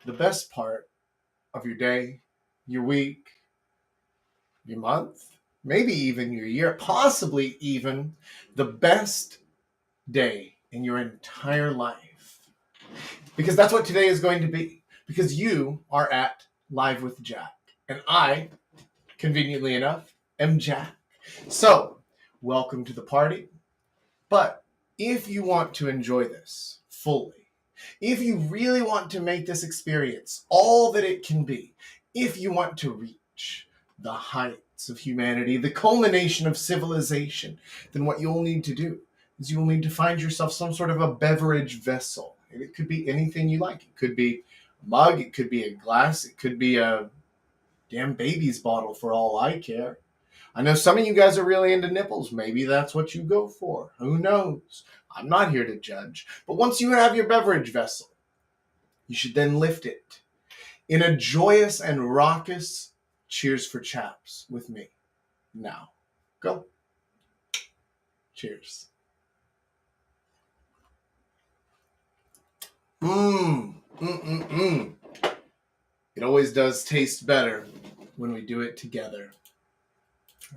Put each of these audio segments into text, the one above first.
the best part of your day, your week, your month, maybe even your year, possibly even the best day in your entire life. Because that's what today is going to be. Because you are at Live with Jack. And I, conveniently enough, am Jack. So, welcome to the party. But if you want to enjoy this fully, if you really want to make this experience all that it can be, if you want to reach the heights of humanity, the culmination of civilization, then what you'll need to do is you'll need to find yourself some sort of a beverage vessel. And it could be anything you like. It could be a mug, it could be a glass, it could be a damn baby's bottle for all I care. I know some of you guys are really into nipples. Maybe that's what you go for. Who knows? I'm not here to judge. But once you have your beverage vessel, you should then lift it in a joyous and raucous cheers for chaps with me. Now, go. Cheers. It always does taste better when we do it together.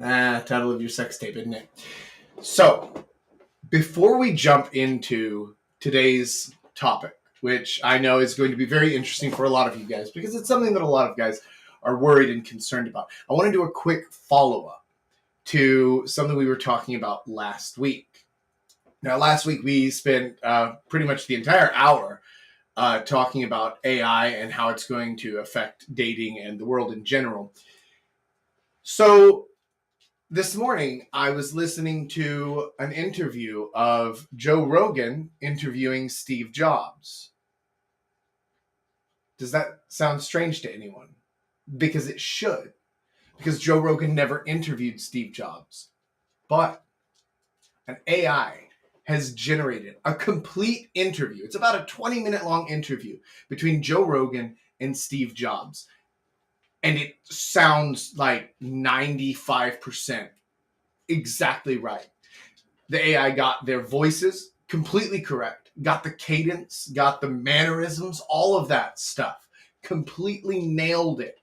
Title of your sex tape, isn't it? So, before we jump into today's topic, which I know is going to be very interesting for a lot of you guys, because it's something that a lot of guys are worried and concerned about, I want to do a quick follow-up to something we were talking about last week. Now, last week we spent pretty much the entire hour talking about AI and how it's going to affect dating and the world in general. So, this morning, I was listening to an interview of Joe Rogan interviewing Steve Jobs. Does that sound strange to anyone? Because it should. Because Joe Rogan never interviewed Steve Jobs. But an AI has generated a complete interview. It's about a 20-minute long interview between Joe Rogan and Steve Jobs. And it sounds like 95% exactly right. The AI got their voices completely correct, got the cadence, got the mannerisms, all of that stuff. Completely nailed it.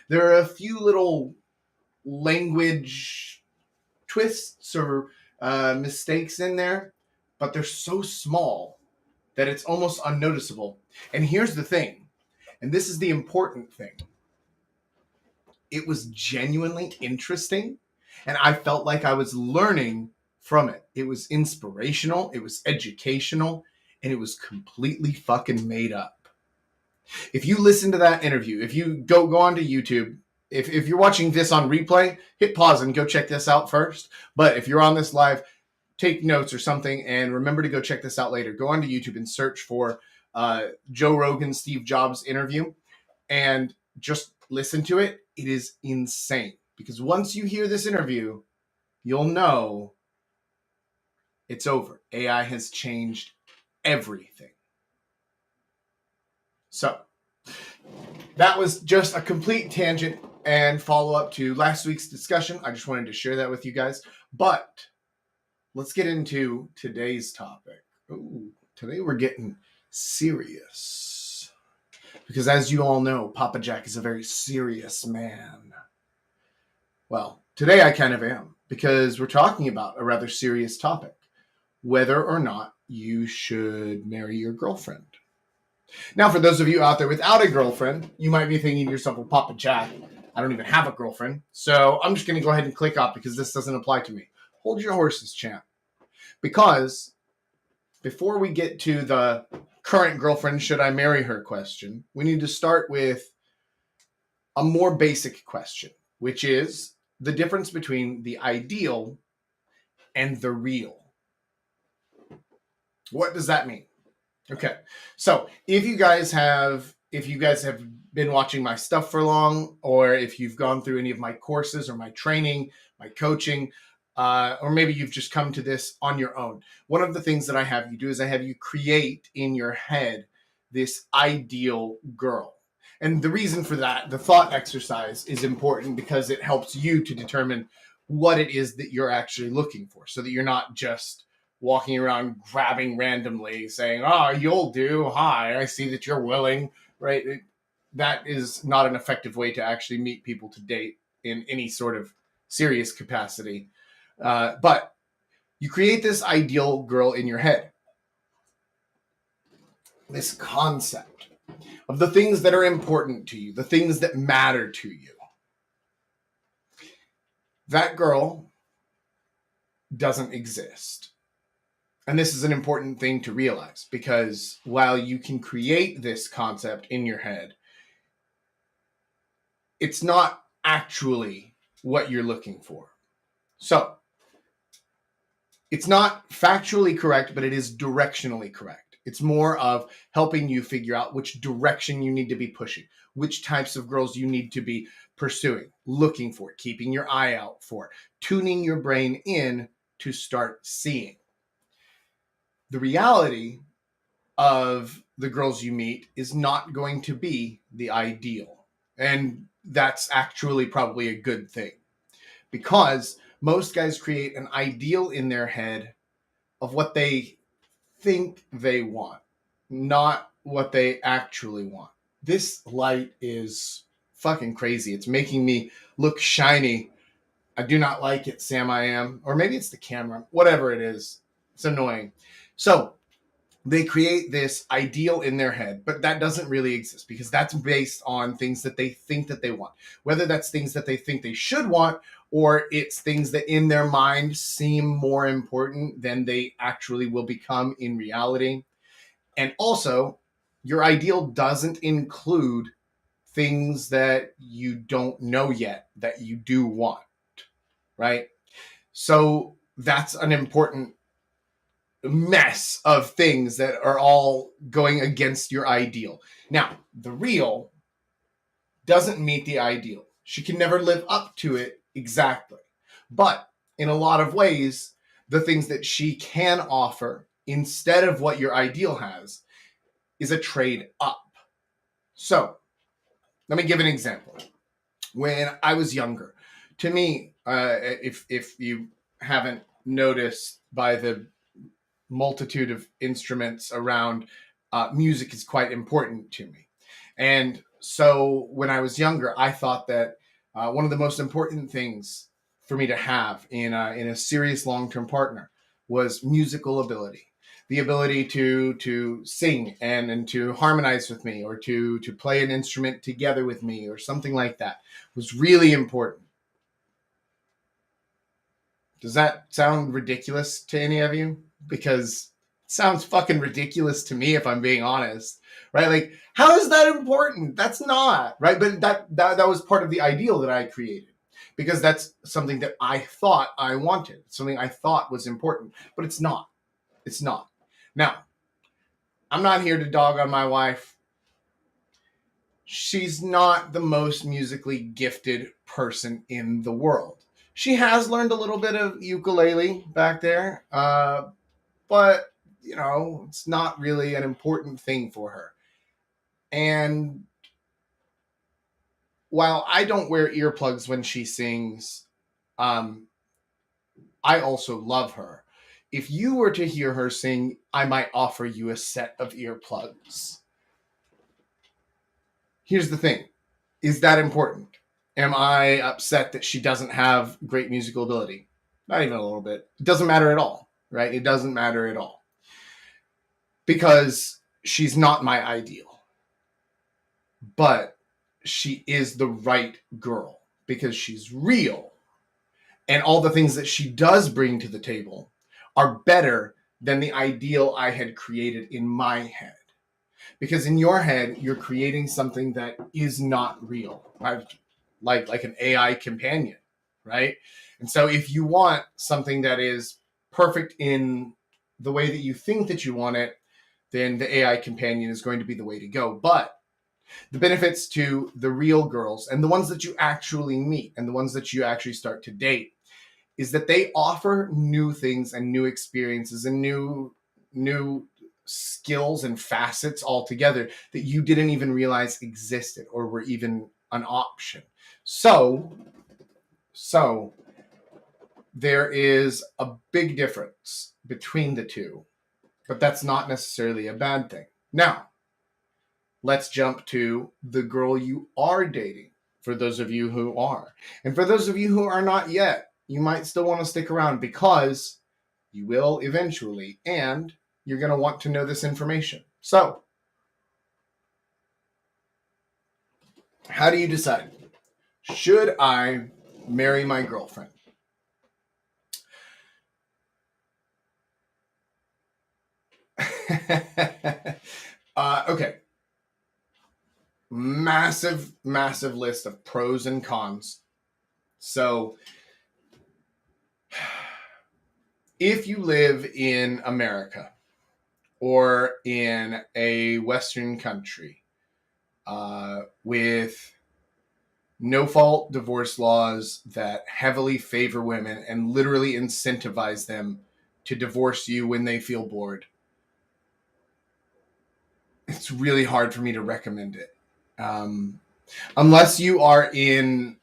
There are a few little language twists or mistakes in there, but they're so small that it's almost unnoticeable. And here's the thing, and this is the important thing. It was genuinely interesting, and I felt like I was learning from it. It was inspirational, it was educational, and it was completely fucking made up. If you listen to that interview, if you go onto YouTube, if you're watching this on replay, hit pause and go check this out first. But if you're on this live, take notes or something, and remember to go check this out later. Go onto YouTube and search for Joe Rogan, Steve Jobs interview, and just listen to it. It is insane. Because once you hear this interview, you'll know it's over. AI has changed everything. So, that was just a complete tangent and follow-up to last week's discussion. I just wanted to share that with you guys. But let's get into today's topic. Ooh, today we're getting serious. Because as you all know, Papa Jack is a very serious man. Well, today I kind of am, because we're talking about a rather serious topic. Whether or not you should marry your girlfriend. Now, for those of you out there without a girlfriend, you might be thinking to yourself, well, Papa Jack, I don't even have a girlfriend, so I'm just going to go ahead and click off because this doesn't apply to me. Hold your horses, champ. Because before we get to the current girlfriend, should I marry her question, we need to start with a more basic question, which is the difference between the ideal and the real. What does that mean? Okay, so if you guys have been watching my stuff for long, or if you've gone through any of my courses or my training, my coaching, or maybe you've just come to this on your own, one of the things that I have you do is I have you create in your head this ideal girl. And the reason for that, the thought exercise, is important because it helps you to determine what it is that you're actually looking for, so that you're not just walking around grabbing randomly, saying, "Oh, you'll do. Hi, I see that you're willing." Right? That is not an effective way to actually meet people to date in any sort of serious capacity. But you create this ideal girl in your head, this concept of the things that are important to you, the things that matter to you. That girl doesn't exist. And this is an important thing to realize, because while you can create this concept in your head, it's not actually what you're looking for. So, it's not factually correct, but it is directionally correct. It's more of helping you figure out which direction you need to be pushing, which types of girls you need to be pursuing, looking for, keeping your eye out for, tuning your brain in to start seeing. The reality of the girls you meet is not going to be the ideal. And that's actually probably a good thing, because most guys create an ideal in their head of what they think they want, not what they actually want. This light is fucking crazy. It's making me look shiny. I do not like it, Sam. I am. Or maybe it's the camera. Whatever it is. It's annoying. So they create this ideal in their head, but that doesn't really exist, because that's based on things that they think that they want. Whether that's things that they think they should want, or it's things that in their mind seem more important than they actually will become in reality. And also, your ideal doesn't include things that you don't know yet that you do want, right? So that's an important mess of things that are all going against your ideal. Now, the real doesn't meet the ideal. She can never live up to it exactly. But in a lot of ways, the things that she can offer instead of what your ideal has is a trade up. So, let me give an example. When I was younger, to me, if you haven't noticed by the multitude of instruments around, music is quite important to me. And so when I was younger, I thought that one of the most important things for me to have in a serious long-term partner was musical ability. The ability to sing and to harmonize with me, or to play an instrument together with me, or something like that, was really important. Does that sound ridiculous to any of you? Because it sounds fucking ridiculous to me, if I'm being honest, right? Like, how is that important? That's not, right? But that was part of the ideal that I created, because that's something that I thought I wanted, something I thought was important, but it's not. It's not. Now, I'm not here to dog on my wife. She's not the most musically gifted person in the world. She has learned a little bit of ukulele back there, but it's not really an important thing for her. And while I don't wear earplugs when she sings, I also love her. If you were to hear her sing, I might offer you a set of earplugs. Here's the thing. Is that important? Am I upset that she doesn't have great musical ability? Not even a little bit. It doesn't matter at all, right? It doesn't matter at all. Because she's not my ideal. But she is the right girl, because she's real. And all the things that she does bring to the table are better than the ideal I had created in my head. Because in your head, you're creating something that is not real, right? Like an AI companion, right? And so if you want something that is perfect in the way that you think that you want it, then the AI companion is going to be the way to go. But the benefits to the real girls, and the ones that you actually meet, and the ones that you actually start to date, is that they offer new things and new experiences and new skills and facets altogether that you didn't even realize existed or were even an option. So there is a big difference between the two, but that's not necessarily a bad thing. Now, let's jump to the girl you are dating, for those of you who are. And for those of you who are not yet, you might still want to stick around because you will eventually, and you're going to want to know this information. So, how do you decide? Should I marry my girlfriend? Okay. Massive list of pros and cons. So, if you live in America or in a Western country with no-fault divorce laws that heavily favor women and literally incentivize them to divorce you when they feel bored, it's really hard for me to recommend it. Unless you're in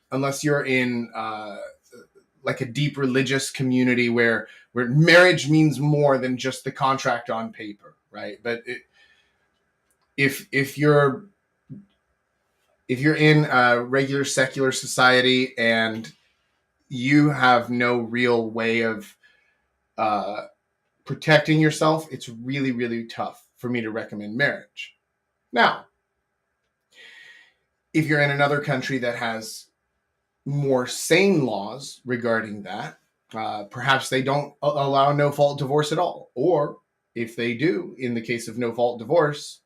like a deep religious community where marriage means more than just the contract on paper, right? But if you're in a regular secular society and you have no real way of protecting yourself, it's really, really tough for me to recommend marriage. Now, if you're in another country that has more sane laws regarding that, perhaps they don't allow no-fault divorce at all. Or if they do, in the case of no-fault divorce,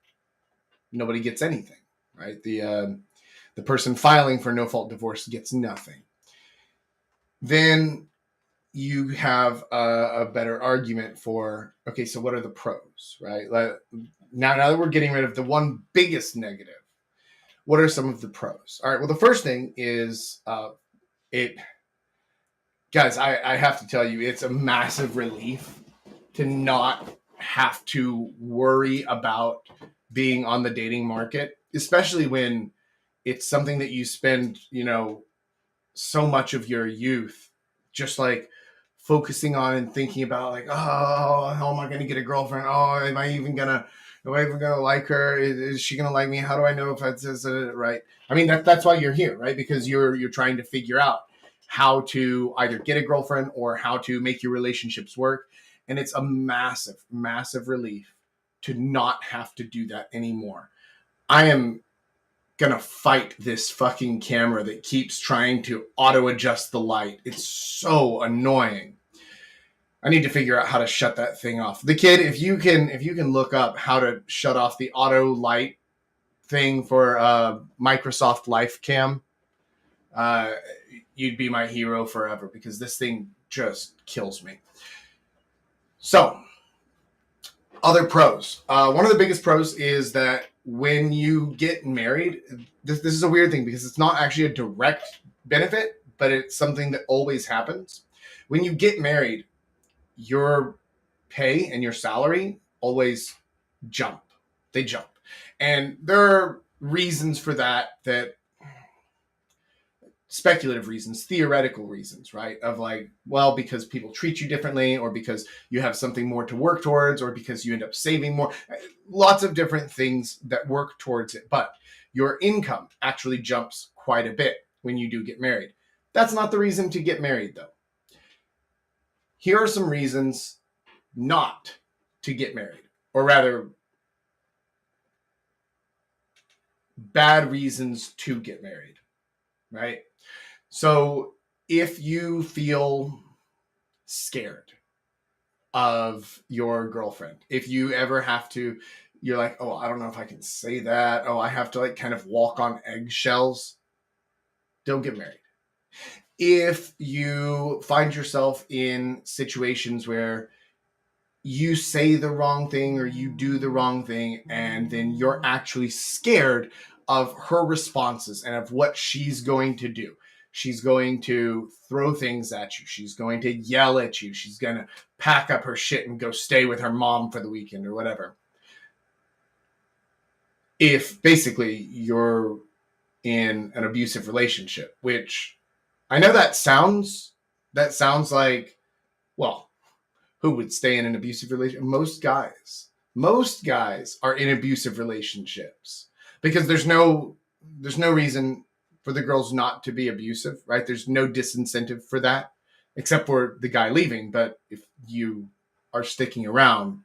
nobody gets anything, right? The person filing for no-fault divorce gets nothing. Then you have a better argument for, okay, so what are the pros, right? Now that we're getting rid of the one biggest negative, what are some of the pros? All right, well, the first thing is guys, I have to tell you, it's a massive relief to not have to worry about being on the dating market, especially when it's something that you spend, so much of your youth just like focusing on and thinking about, like, oh, how am I going to get a girlfriend? Oh, am I even gonna like her? Is she gonna like me? How do I know if that's right? I mean, that's why you're here, right? Because you're trying to figure out how to either get a girlfriend or how to make your relationships work. And it's a massive, massive relief to not have to do that anymore. I am gonna fight this fucking camera that keeps trying to auto adjust the light. It's so annoying. I need to figure out how to shut that thing off. The kid, if you can look up how to shut off the auto light thing for Microsoft Life Cam, you'd be my hero forever, because this thing just kills me. So, other pros. One of the biggest pros is that when you get married, this is a weird thing because it's not actually a direct benefit, but it's something that always happens. When you get married, your pay and your salary always jump. They jump. And there are reasons for that speculative reasons, theoretical reasons, right? Of like, well, because people treat you differently, or because you have something more to work towards, or because you end up saving more. Lots of different things that work towards it. But your income actually jumps quite a bit when you do get married. That's not the reason to get married, though. Here are some reasons not to get married, or rather, bad reasons to get married, right? So if you feel scared of your girlfriend, if you ever have to, you're like, oh, I don't know if I can say that. Oh, I have to like kind of walk on eggshells. Don't get married. If you find yourself in situations where you say the wrong thing or you do the wrong thing, and then you're actually scared of her responses and of what she's going to do. She's going to throw things at you. She's going to yell at you. She's going to pack up her shit and go stay with her mom for the weekend or whatever. If basically you're in an abusive relationship, which I know that sounds like, well, who would stay in an abusive relationship? Most guys are in abusive relationships because there's no reason for the girls not to be abusive, right? There's no disincentive for that except for the guy leaving. But if you are sticking around,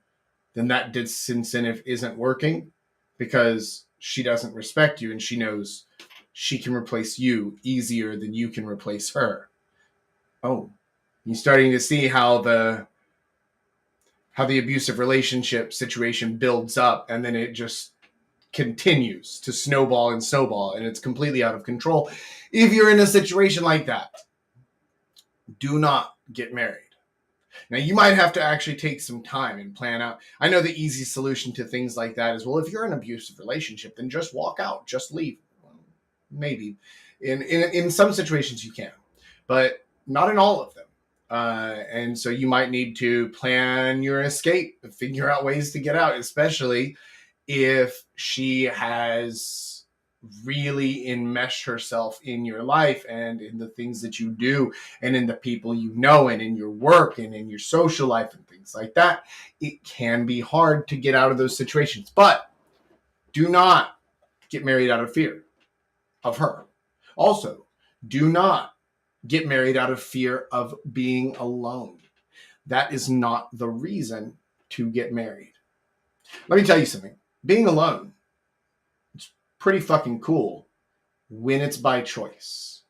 then that disincentive isn't working because she doesn't respect you and she knows she can replace you easier than you can replace her. Oh, you're starting to see how the abusive relationship situation builds up and then it just continues to snowball and snowball and it's completely out of control. If you're in a situation like that, do not get married. Now, you might have to actually take some time and plan out. I know the easy solution to things like that is, well, if you're in an abusive relationship, then just walk out, just leave. Well, maybe. In some situations you can, but not in all of them. And so you might need to plan your escape, figure out ways to get out, especially if she has really enmeshed herself in your life and in the things that you do and in the people you know and in your work and in your social life and things like that. It can be hard to get out of those situations, but do not get married out of fear of her. Also, do not get married out of fear of being alone. That is not the reason to get married. Let me tell you something. Being alone, it's pretty fucking cool when it's by choice.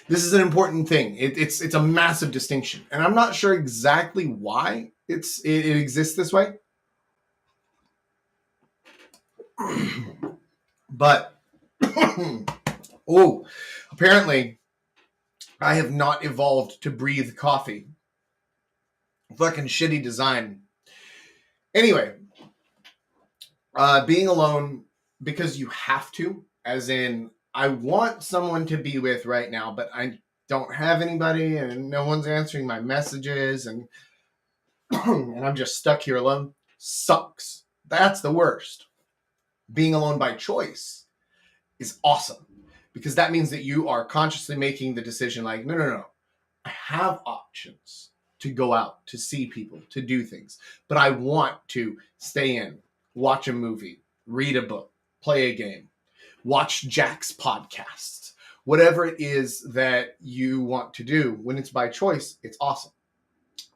This is an important thing. It's a massive distinction. And I'm not sure exactly why it exists this way. But, apparently I have not evolved to breathe coffee. Fucking shitty design. Anyway, being alone because you have to, as in, I want someone to be with right now, but I don't have anybody and no one's answering my messages and and I'm just stuck here alone, sucks. That's the worst. Being alone by choice is awesome because that means that you are consciously making the decision like, no. I have options to go out, to see people, to do things, but I want to stay in, watch a movie, read a book, play a game, watch Jack's podcasts, whatever it is that you want to do. When it's by choice, it's awesome.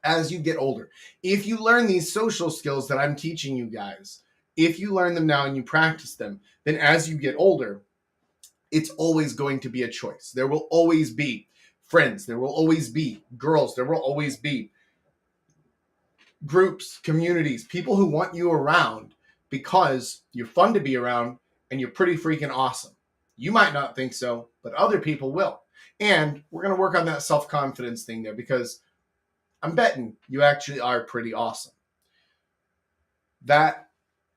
As you get older, if you learn these social skills that I'm teaching you guys, if you learn them now and you practice them, then as you get older, it's always going to be a choice. There will always be friends. There will always be girls. There will always be groups, communities, people who want you around because you're fun to be around and you're pretty freaking awesome. You might not think so, but other people will. And we're going to work on that self-confidence thing there because I'm betting you actually are pretty awesome. That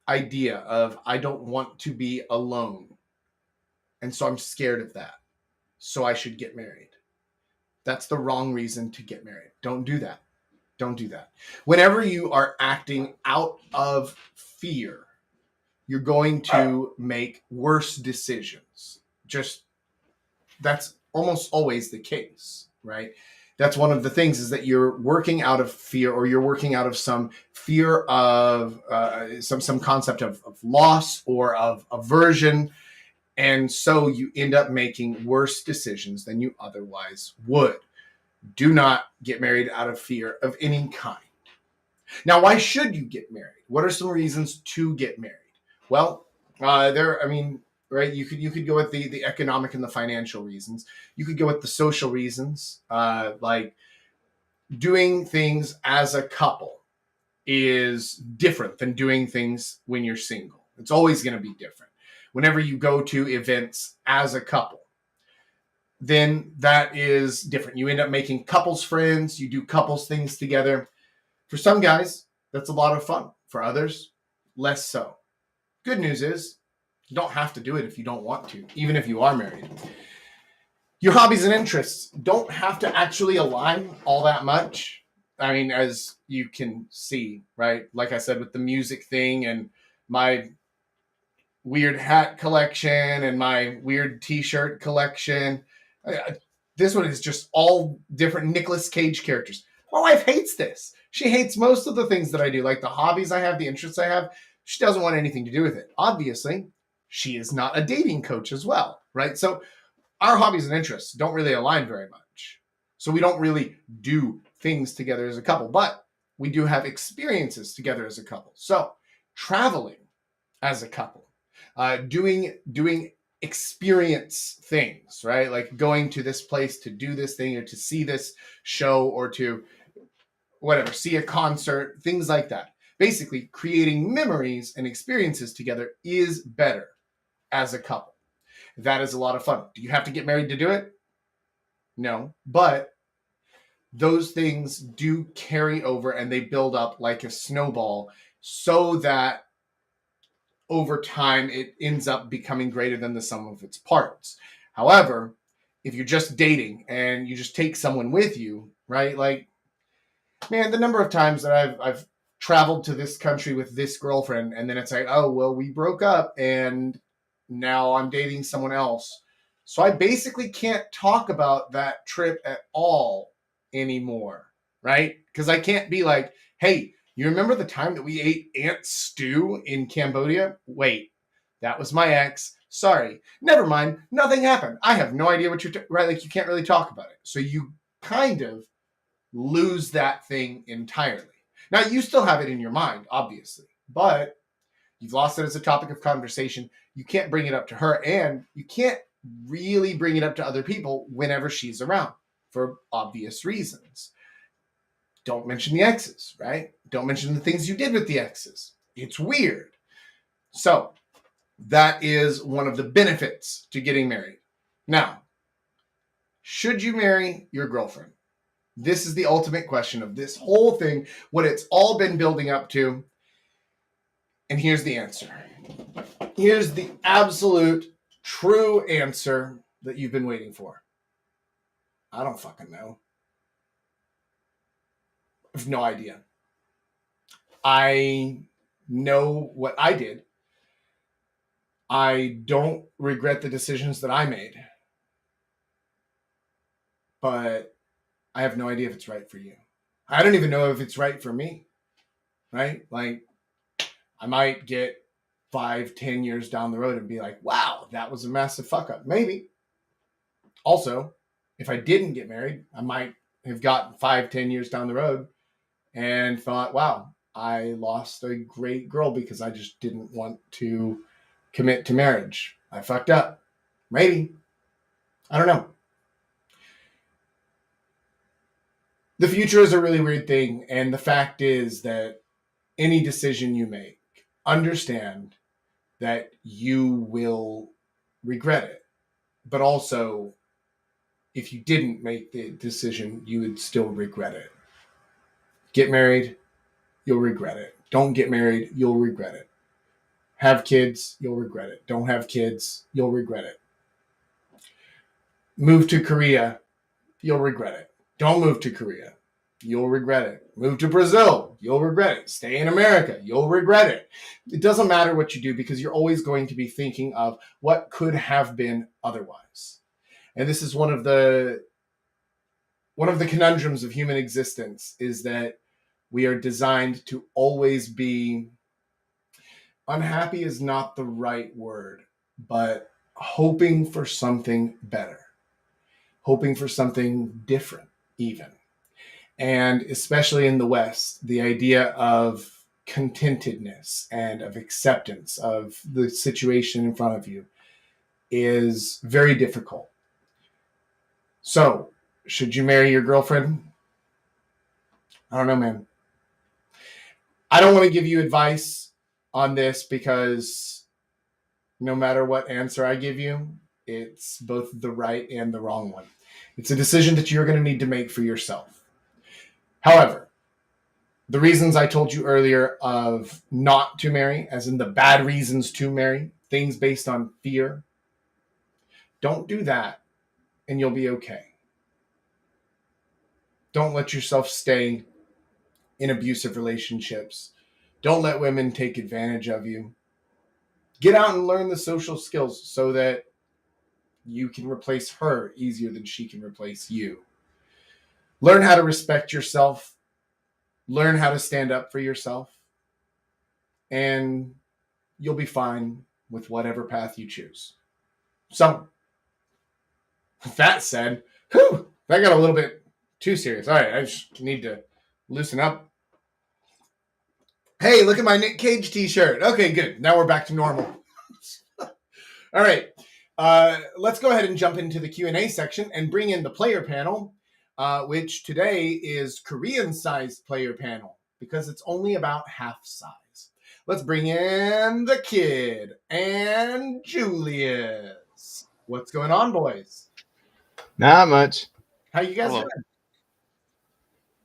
idea of I don't want to be alone, and so I'm scared of that, so I should get married. That's the wrong reason to get married. Don't do that. Don't do that. Whenever you are acting out of fear, you're going to make worse decisions. That's almost always the case, right? That's one of the things is that you're working out of fear or you're working out of some fear of some concept of loss or of aversion. And so you end up making worse decisions than you otherwise would. Do not get married out of fear of any kind. Now, why should you get married? What are some reasons to get married? Well, right? You could go with the economic and the financial reasons. You could go with the social reasons, like doing things as a couple is different than doing things when you're single. It's always going to be different. Whenever you go to events as a couple, then that is different. You end up making couples friends. You do couples things together. For some guys, that's a lot of fun. For others, less so. Good news is you don't have to do it if you don't want to, even if you are married. Your hobbies and interests don't have to actually align all that much. I mean, as you can see, right? Like I said, with the music thing and my weird hat collection and my weird t-shirt collection. This one is just all different Nicolas Cage characters. My wife hates this. She hates most of the things that I do, like the hobbies I have, the interests I have. She doesn't want anything to do with it. Obviously, she is not a dating coach as well, right? So our hobbies and interests don't really align very much. So we don't really do things together as a couple, but we do have experiences together as a couple. So traveling as a couple, doing experience things, right? Like going to this place to do this thing or to see this show or to whatever, see a concert, things like that. Basically, creating memories and experiences together is better as a couple. That is a lot of fun. Do you have to get married to do it? No, but those things do carry over and they build up like a snowball so that over time it ends up becoming greater than the sum of its parts. However, if you're just dating and you just take someone with you, right? Like, man, the number of times that I've traveled to this country with this girlfriend and then it's like, oh, well, we broke up and now I'm dating someone else. So I basically can't talk about that trip at all anymore, right? Because I can't be like, hey, you remember the time that we ate ant stew in Cambodia? Wait, that was my ex. Sorry. Never mind. Nothing happened. I have no idea what you're right. Like you can't really talk about it. So you kind of lose that thing entirely. Now you still have it in your mind, obviously, but you've lost it as a topic of conversation. You can't bring it up to her, and you can't really bring it up to other people whenever she's around for obvious reasons. Don't mention the exes, right? Don't mention the things you did with the exes. It's weird. So that is one of the benefits to getting married. Now, should you marry your girlfriend? This is the ultimate question of this whole thing, what it's all been building up to. And here's the answer. Here's the absolute true answer that you've been waiting for. I don't fucking know. I have no idea. I know what I did. I don't regret the decisions that I made. But I have no idea if it's right for you. I don't even know if it's right for me. Right? Like, I might get 5-10 years down the road and be like, wow, that was a massive fuck up. Maybe. Also, if I didn't get married, I might have gotten 5-10 years down the road and thought, wow, I lost a great girl because I just didn't want to commit to marriage. I fucked up. Maybe. I don't know. The future is a really weird thing. And the fact is that any decision you make, understand that you will regret it. But also, if you didn't make the decision, you would still regret it. Get married, you'll regret it. Don't get married, you'll regret it. Have kids, you'll regret it. Don't have kids, you'll regret it. Move to Korea, you'll regret it. Don't move to Korea, you'll regret it. Move to Brazil, you'll regret it. Stay in America, you'll regret it. It doesn't matter what you do because you're always going to be thinking of what could have been otherwise. And this is one of the conundrums of human existence is that we are designed to always be unhappy is not the right word, but hoping for something better, hoping for something different even. And especially in the West, the idea of contentedness and of acceptance of the situation in front of you is very difficult. So, should you marry your girlfriend? I don't know, man. I don't want to give you advice on this because no matter what answer I give you, it's both the right and the wrong one. It's a decision that you're going to need to make for yourself. However, the reasons I told you earlier of not to marry, as in the bad reasons to marry, things based on fear, don't do that and you'll be okay. Don't let yourself stay in abusive relationships. Don't let women take advantage of you. Get out and learn the social skills so that you can replace her easier than she can replace you. Learn how to respect yourself. Learn how to stand up for yourself. And you'll be fine with whatever path you choose. So, with that said, that got a little bit too serious. All right, I just need to loosen up. Hey, look at my Nick Cage t-shirt. Okay, good. Now we're back to normal. All right. Let's go ahead and jump into the Q&A section and bring in the player panel, which today is Korean-sized player panel because it's only about half size. Let's bring in the kid and Julius. What's going on, boys? Not much. How you guys Hello.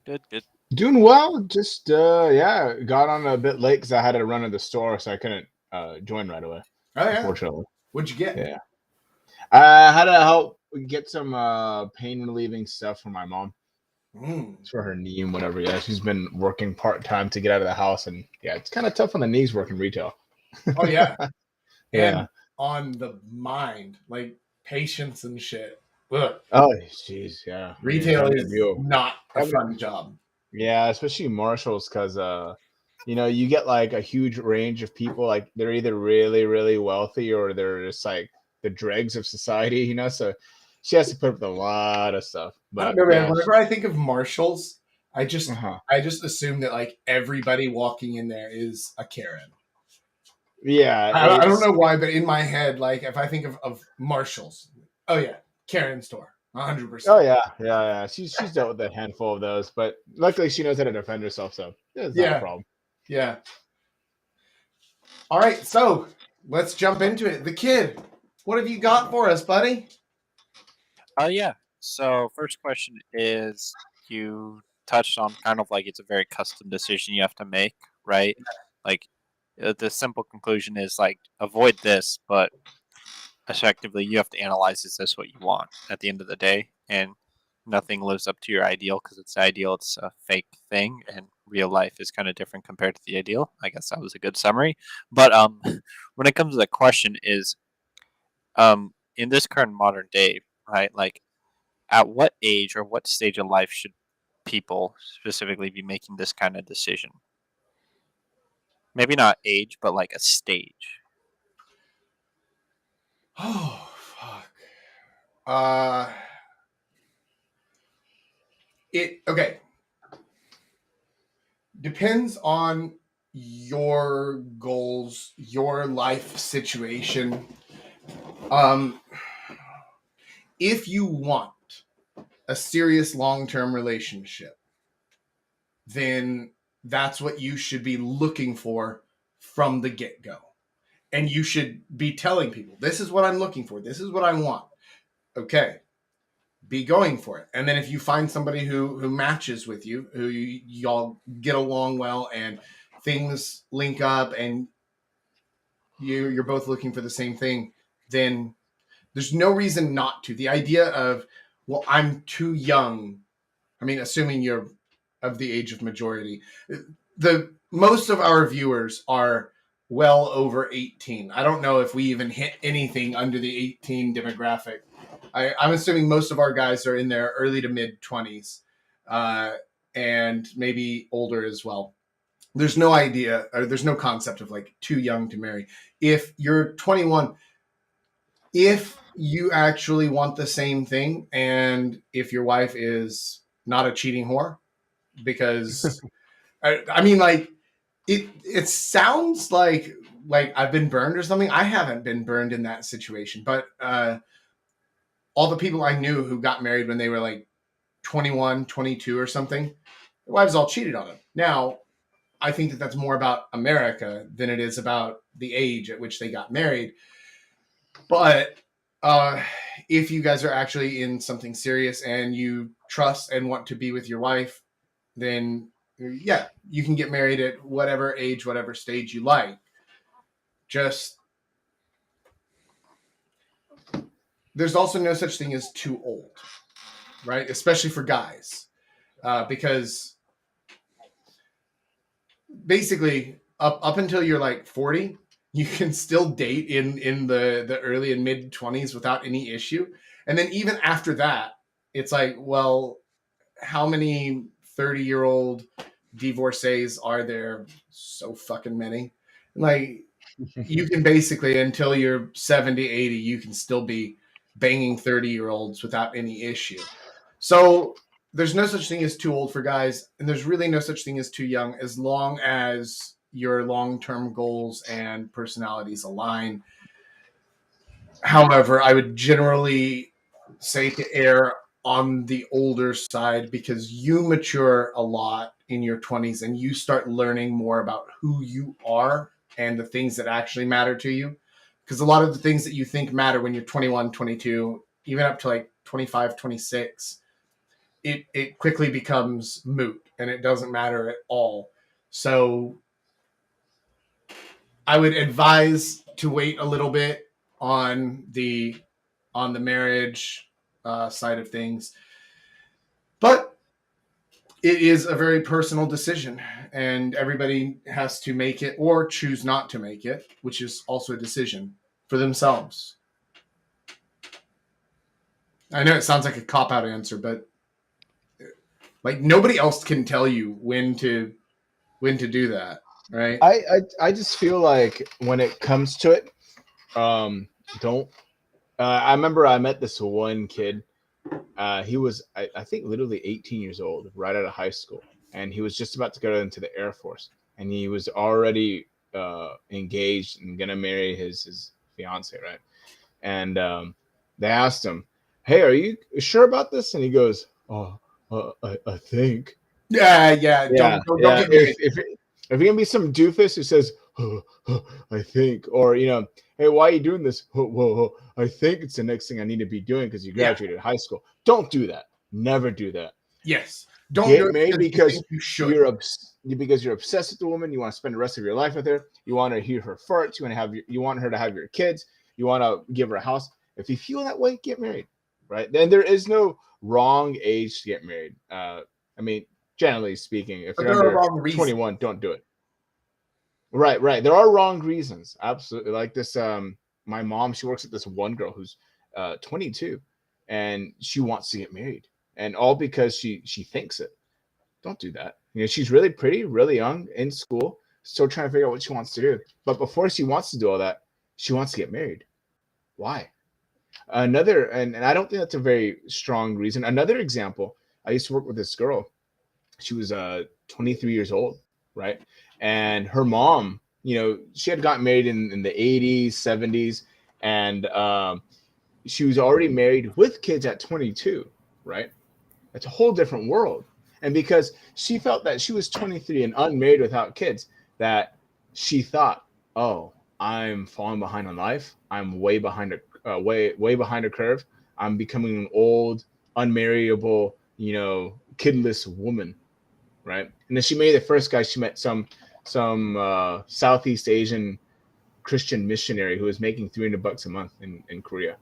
doing? Good. Doing well. Just got on a bit late because I had to run to the store, so I couldn't join right away. Oh, yeah. Unfortunately. What'd you get? Yeah. I had to help get some pain relieving stuff for my mom. It's for her knee and whatever. Yeah, she's been working part-time to get out of the house, and yeah, it's kind of tough on the knees working retail. Oh, yeah. Yeah. And on the mind, like patience and shit. Ugh. Oh, jeez, yeah. Retail Having is to do- not a having- fun job. Yeah, especially Marshalls, because you get like a huge range of people. Like they're either really, really wealthy or they're just like the dregs of society. So she has to put up with a lot of stuff. I But don't know, man. yeah, Whenever I think of Marshalls, I just uh-huh. assume that like everybody walking in there is a Karen. Yeah, I don't know why, but in my head, like if I think of Marshalls, oh yeah, Karen store, 100%. Oh yeah. She's dealt with a handful of those, but luckily she knows how to defend herself, so it's not a problem. Yeah. All right, so let's jump into it. The kid, what have you got for us, buddy? Yeah. So first question is, you touched on kind of like it's a very custom decision you have to make, right? Like the simple conclusion is like avoid this, but effectively you have to analyze, is this what you want at the end of the day? And nothing lives up to your ideal because it's ideal, it's a fake thing, and real life is kind of different compared to the ideal. I guess that was a good summary. But when it comes to the question is, in this current modern day, right? Like, at what age or what stage of life should people specifically be making this kind of decision? Maybe not age, but like a stage. Oh fuck. Okay. Depends on your goals, your life situation. If you want a serious long-term relationship, then that's what you should be looking for from the get-go. And you should be telling people, this is what I'm looking for. This is what I want. Okay. Be going for it. And then if you find somebody who matches with you, who y'all get along well and things link up and you're both looking for the same thing, then there's no reason not to. The idea of, well, I'm too young. I mean, assuming you're of the age of majority, the most of our viewers are well over 18. I don't know if we even hit anything under the 18 demographic. I'm assuming most of our guys are in their early to mid 20s, and maybe older as well. There's no idea, or there's no concept of like too young to marry. If you're 21, if you actually want the same thing, and if your wife is not a cheating whore, because I mean, like it sounds like I've been burned or something. I haven't been burned in that situation, but all the people I knew who got married when they were like 21, 22 or something, their wives all cheated on them. Now, I think that that's more about America than it is about the age at which they got married. But if you guys are actually in something serious and you trust and want to be with your wife, then yeah, you can get married at whatever age, whatever stage you like. Just there's also no such thing as too old, right? Especially for guys, because basically up until you're like 40, you can still date in the early and mid 20s without any issue, and then even after that, it's like, well, how many 30-year-old divorcees are there? So fucking many. Like, you can basically, until you're 70, 80, you can still be banging 30-year-olds without any issue. So there's no such thing as too old for guys, and there's really no such thing as too young, as long as your long-term goals and personalities align. However, I would generally say to err on the older side, because you mature a lot in your 20s and you start learning more about who you are and the things that actually matter to you. Because a lot of the things that you think matter when you're 21, 22, even up to like 25, 26, it quickly becomes moot and it doesn't matter at all. So I would advise to wait a little bit on the marriage side of things, but it is a very personal decision, and everybody has to make it or choose not to make it, which is also a decision for themselves. I know it sounds like a cop-out answer, but like nobody else can tell you when to do that, right? I just feel like when it comes to it, don't. I remember I met this one kid. He was, I think, literally 18 years old, right out of high school, and he was just about to go into the Air Force, and he was already engaged and gonna marry his fiance, right? And they asked him, "Hey, are you sure about this?" And he goes, "Oh, I think." Yeah. Yeah, Don't yeah. get married. If you're gonna be some doofus who says, I think, or hey, why are you doing this? I think it's the next thing I need to be doing because you graduated high school. Don't do that. Never do that. Yes. Don't do Get it married because you because think you should. because you're obsessed with the woman. You want to spend the rest of your life with her. You want to hear her farts. You want her to have your kids. You want to give her a house. If you feel that way, get married, right? Then there is no wrong age to get married. I mean, generally speaking, if But you're there are under wrong reasons. 21, don't do it. Right. There are wrong reasons. Absolutely. Like this, my mom, she works with this one girl who's 22 and she wants to get married. And all because she thinks it. Don't do that. She's really pretty, really young, in school, still trying to figure out what she wants to do. But before she wants to do all that, she wants to get married. Why? Another, and I don't think that's a very strong reason. Another example, I used to work with this girl. She was 23 years old, right? And her mom, she had gotten married in the 80s, 70s, and she was already married with kids at 22, right? That's a whole different world. And because she felt that she was 23 and unmarried without kids, that she thought, oh, I'm falling behind on life. I'm way behind way behind a curve. I'm becoming an old, unmarriable, kidless woman, right? And then she married the first guy she met, some Southeast Asian Christian missionary who was making $300 a month in Korea.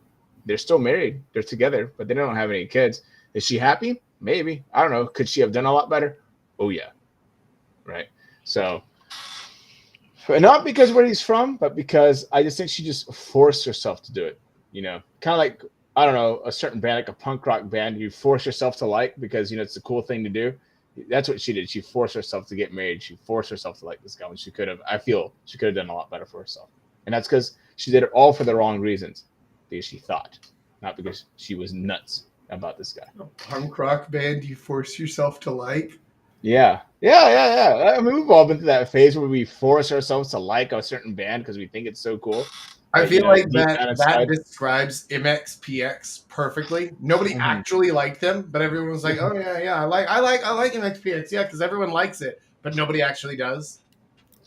They're still married. They're together, but they don't have any kids. Is she happy? Maybe. I don't know. Could she have done a lot better? Oh, yeah. Right. So, not because where he's from, but because I just think she just forced herself to do it. Kind of like, I don't know, a certain band, like a punk rock band, you force yourself to like because, it's a cool thing to do. That's what she did. She forced herself to get married. She forced herself to like this guy when she could have, I feel she could have done a lot better for herself. And that's because she did it all for the wrong reasons. Because she thought, not because she was nuts about this guy. A punk rock band you force yourself to like? Yeah. I mean, we've all been through that phase where we force ourselves to like a certain band because we think it's so cool. I feel like deep that down inside. describes MXPX perfectly. Nobody Mhm. actually liked them, but everyone was like, "Oh yeah, I like MXPX, yeah," because everyone likes it, but nobody actually does.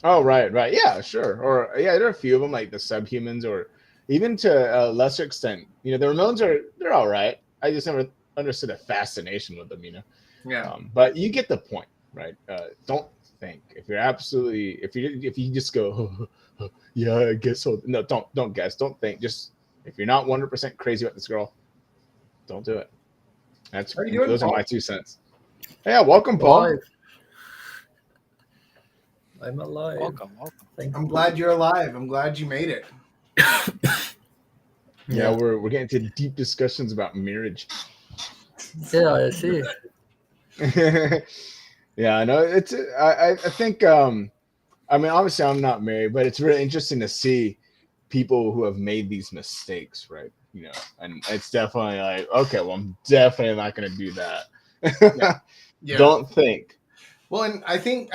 Oh, right, yeah, sure. Or there are a few of them like the Subhumans, or even to a lesser extent, the Ramones they're all right. I just never understood a fascination with them, Yeah. But you get the point, right? Don't think if you just go, yeah, I guess so. No, don't guess. Don't think. Just if you're not 100% crazy about this girl, don't do it. Those are my 2 cents. Yeah, welcome, Paul. Alive. I'm alive. Welcome. Thank I'm you. glad you're alive. I'm glad you made it. Yeah, we're getting into deep discussions about marriage. Yeah, I see. Yeah, I know. It's I think I mean, obviously I'm not married, but it's really interesting to see people who have made these mistakes, right? You know, and it's definitely like, okay, well, I'm definitely not going to do Yeah. that. Yeah. Don't think. Well, and I think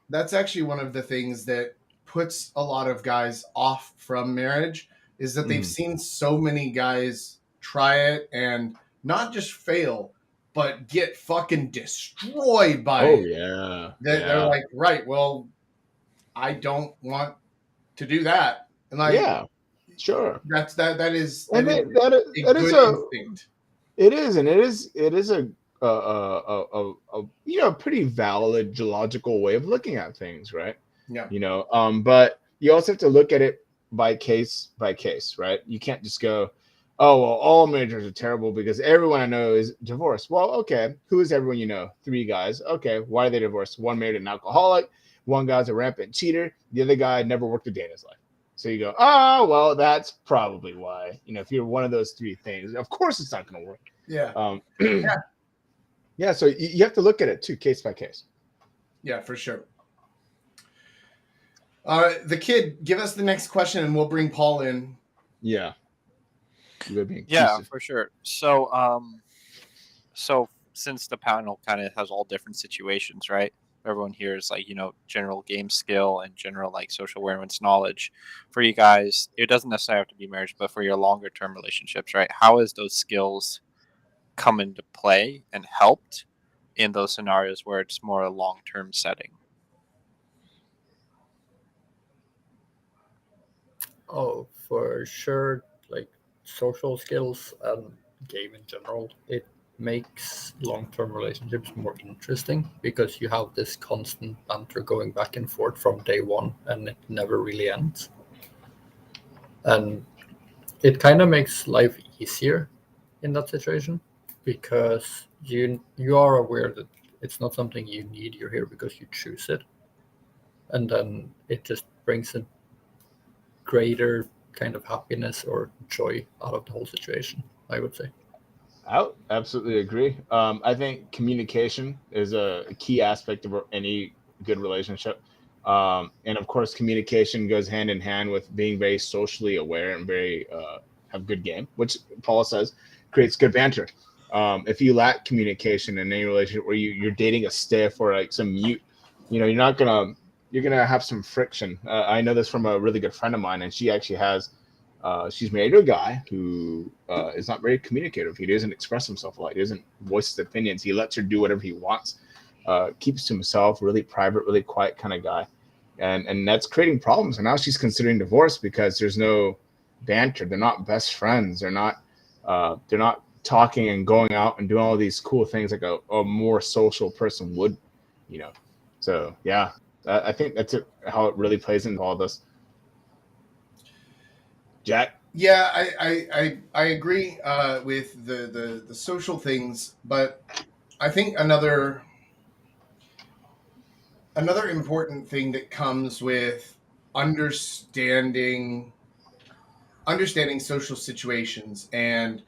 that's actually one of the things that puts a lot of guys off from marriage is that they've Mhm. seen so many guys try it and not just fail, but get fucking destroyed by Oh it. yeah, They're yeah, like, right, well, I don't want to do that, and like yeah. Sure. that And is a that is good a instinct. it is, and it is a you know pretty valid logical way of looking at things, right? Yeah, You know, but you also have to look at it by case, right? You can't just go, oh well, all marriages are terrible because everyone I know is divorced. Well, okay, who is everyone you know? Three guys. Okay, why are they divorced? One married an alcoholic, one guy's a rampant cheater, the other guy never worked a day in his life. So you go, oh well, that's probably why. You know, if you're one of those three things, of course it's not going to work. yeah, Um, yeah, yeah, so you have to look at it too, case by case. yeah, for sure. The kid, give us the next question, and we'll bring Paul in. Yeah, you gotta be Yeah, inclusive. for sure. So since the panel kind of has all different situations, right? Everyone here is like, general game skill and general like social awareness knowledge. For you guys, it doesn't necessarily have to be marriage, but for your longer term relationships, right? How has those skills come into play and helped in those scenarios where it's more a long term setting? Oh, for sure. Like social skills and game in general, it makes long-term relationships more interesting because you have this constant banter going back and forth from day one, and it never really ends. And it kind of makes life easier in that situation because you are aware that it's not something you need. You're here because you choose it, and then it just brings a greater kind of happiness or joy out of the whole situation, I would say. I absolutely agree. I think communication is a key aspect of any good relationship. And of course, communication goes hand in hand with being very socially aware and very have good game, which Paul says creates good banter. If you lack communication in any relationship where you're dating a stiff or like some mute, you know, you're gonna have some friction. I know this from a really good friend of mine, and she actually has she's married to a guy who is not very communicative. He doesn't express himself a lot. He doesn't voice his opinions. He lets her do whatever he wants. Keeps to himself, really private, really quiet kind of guy, and that's creating problems. And now she's considering divorce because there's no banter. They're not best friends. They're not talking and going out and doing all these cool things like a more social person would, you know. So yeah, I think that's it, how it really plays into all this. Jack. Yeah, I agree with the social things, but I think another important thing that comes with understanding understanding social situations and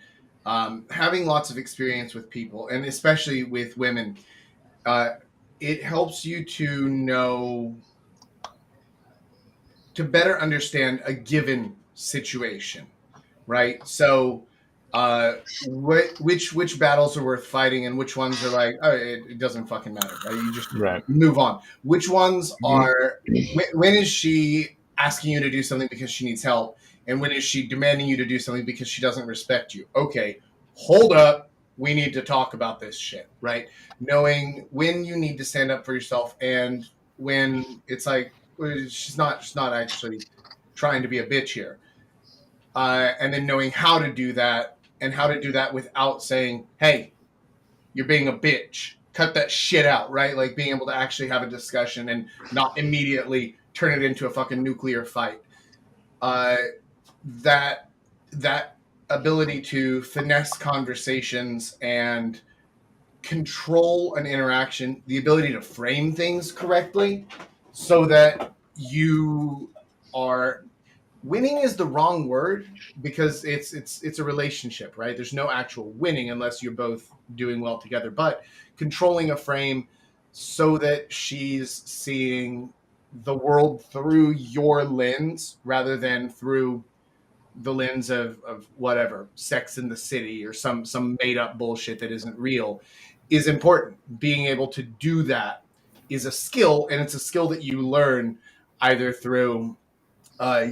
having lots of experience with people, and especially with women, uh, it helps you to better understand a given situation, right? So, which battles are worth fighting, and which ones are like, oh, it doesn't fucking matter, right? You just Right. move on. Which ones Mhm. are when is she asking you to do something because she needs help, and when is she demanding you to do something because she doesn't respect you? Okay, hold up. We need to talk about this shit, right? Knowing when you need to stand up for yourself and when it's like she's not actually trying to be a bitch here, and then knowing how to do that and how to do that without saying, "Hey, you're being a bitch. Cut that shit out," right? Like being able to actually have a discussion and not immediately turn it into a fucking nuclear fight. Uh, that that ability to finesse conversations and control an interaction, the ability to frame things correctly so that you are winning is the wrong word because it's a relationship, right? There's no actual winning unless you're both doing well together, but controlling a frame so that she's seeing the world through your lens rather than through the lens of whatever Sex in the City or some made up bullshit that isn't real is important. Being able to do that is a skill, and it's a skill that you learn either through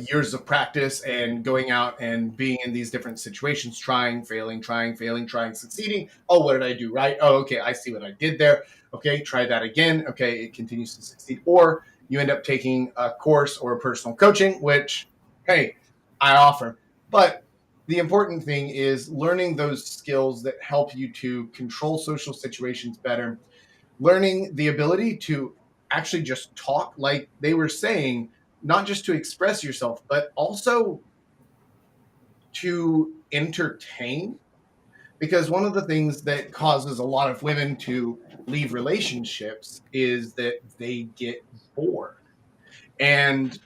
years of practice and going out and being in these different situations, trying, failing, succeeding. Oh, what did I do right? Oh, okay, I see what I did there. Okay, try that again. Okay, it continues to succeed. Or you end up taking a course or personal coaching, which, hey, I offer. But the important thing is learning those skills that help you to control social situations better, learning the ability to actually just talk like they were saying, not just to express yourself, but also to entertain. Because one of the things that causes a lot of women to leave relationships is that they get bored. And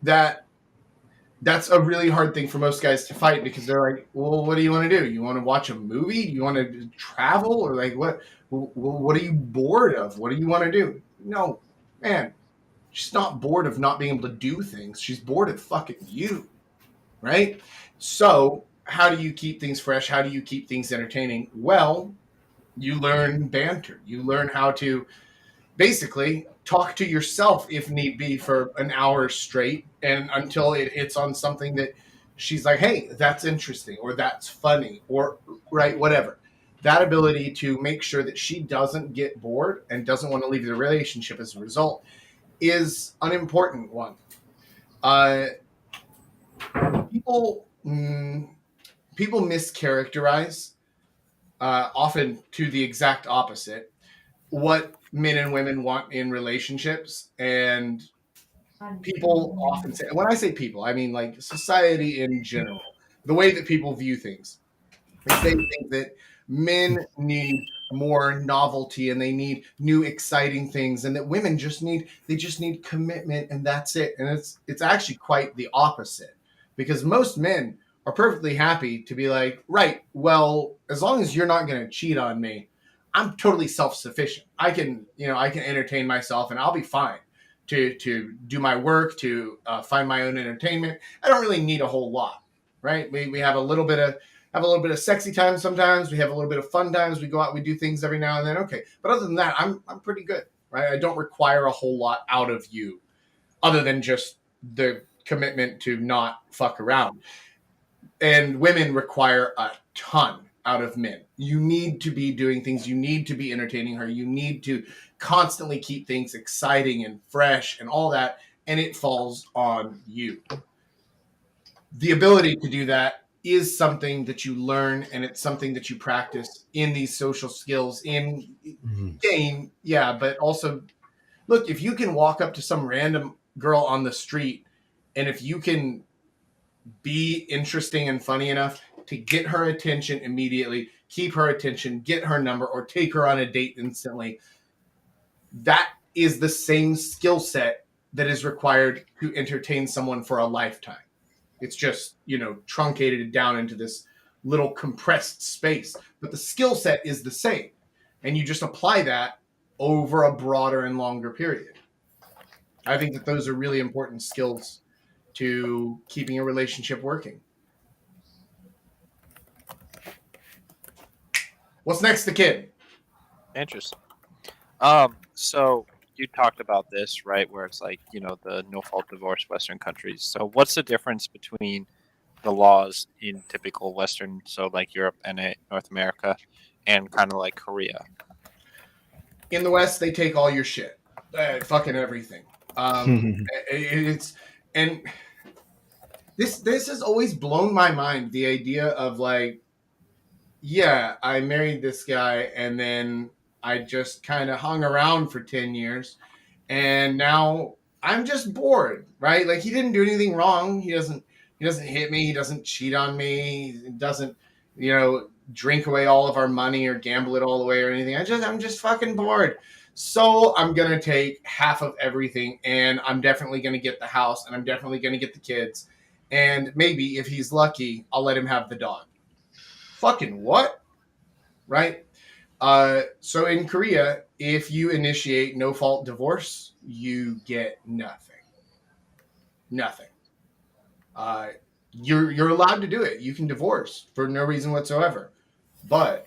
that's a really hard thing for most guys to fight because they're like, well, what do you want to do? You want to watch a movie? Do you want to travel? Or like, what are you bored of? What do you want to do? No, man, she's not bored of not being able to do things. She's bored of fucking you, right? So how do you keep things fresh? How do you keep things entertaining? Well, you learn banter. You learn how to basically talk to yourself if need be for an hour straight and until it hits on something that she's like, hey, that's interesting or that's funny or right, whatever. That ability to make sure that she doesn't get bored and doesn't want to leave the relationship as a result is an important one. People mischaracterize often to the exact opposite what men and women want in relationships. And people often say, when I say people, I mean like society in general, the way that people view things, is they think that men need more novelty and they need new exciting things, and that women just need commitment and that's it. And it's actually quite the opposite, because most men are perfectly happy to be like, right, well, as long as you're not going to cheat on me, I'm totally self-sufficient. I can entertain myself and I'll be fine to do my work, to find my own entertainment. I don't really need a whole lot, right? We have a little bit of sexy time sometimes. We have a little bit of fun times. We go out, we do things every now and then. Okay. But other than that, I'm pretty good, right? I don't require a whole lot out of you other than just the commitment to not fuck around. And women require a ton out of men. You need to be doing things. You need to be entertaining her. You need to constantly keep things exciting and fresh and all that. And it falls on you. The ability to do that is something that you learn, and it's something that you practice in these social skills in game. Yeah, but also, look, if you can walk up to some random girl on the street, and if you can be interesting and funny enough to get her attention immediately, keep her attention, get her number, or take her on a date instantly, that is the same skill set that is required to entertain someone for a lifetime. It's just, truncated down into this little compressed space. But the skill set is the same. And you just apply that over a broader and longer period. I think that those are really important skills to keeping a relationship working. What's next, the kid? Interesting. So you talked about this, right? Where it's like, the no-fault divorce Western countries. So what's the difference between the laws in typical Western, so like Europe and North America, and kind of like Korea? In the West, they take all your shit, fucking everything. It's and this has always blown my mind. The idea of like, yeah, I married this guy, and then I just kind of hung around for 10 years, and now I'm just bored, right? Like, he didn't do anything wrong. He doesn't hit me. He doesn't cheat on me. He doesn't, drink away all of our money or gamble it all away or anything. I'm just fucking bored. So I'm going to take half of everything, and I'm definitely going to get the house, and I'm definitely going to get the kids. And maybe if he's lucky, I'll let him have the dog. Fucking what? Right? So in Korea, if you initiate no fault divorce, you get nothing. Nothing. You're allowed to do it. You can divorce for no reason whatsoever, but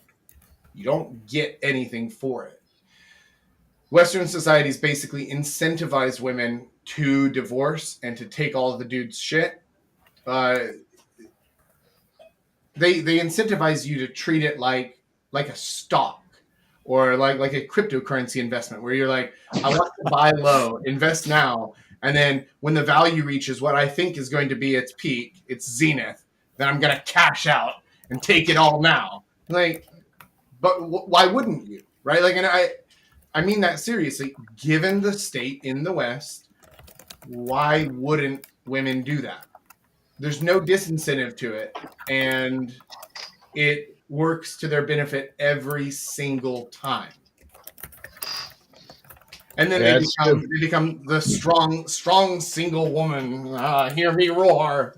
you don't get anything for it. Western societies basically incentivize women to divorce and to take all of the dude's shit. They incentivize you to treat it like a stock or like a cryptocurrency investment where you're like, I want to buy low, invest now, and then when the value reaches what I think is going to be its peak, its zenith, then I'm going to cash out and take it all now. Like, but why wouldn't you, right? Like, and I mean that seriously. Given the state in the West, why wouldn't women do that? There's no disincentive to it, and it works to their benefit every single time. And then they become the strong single woman. Hear me roar.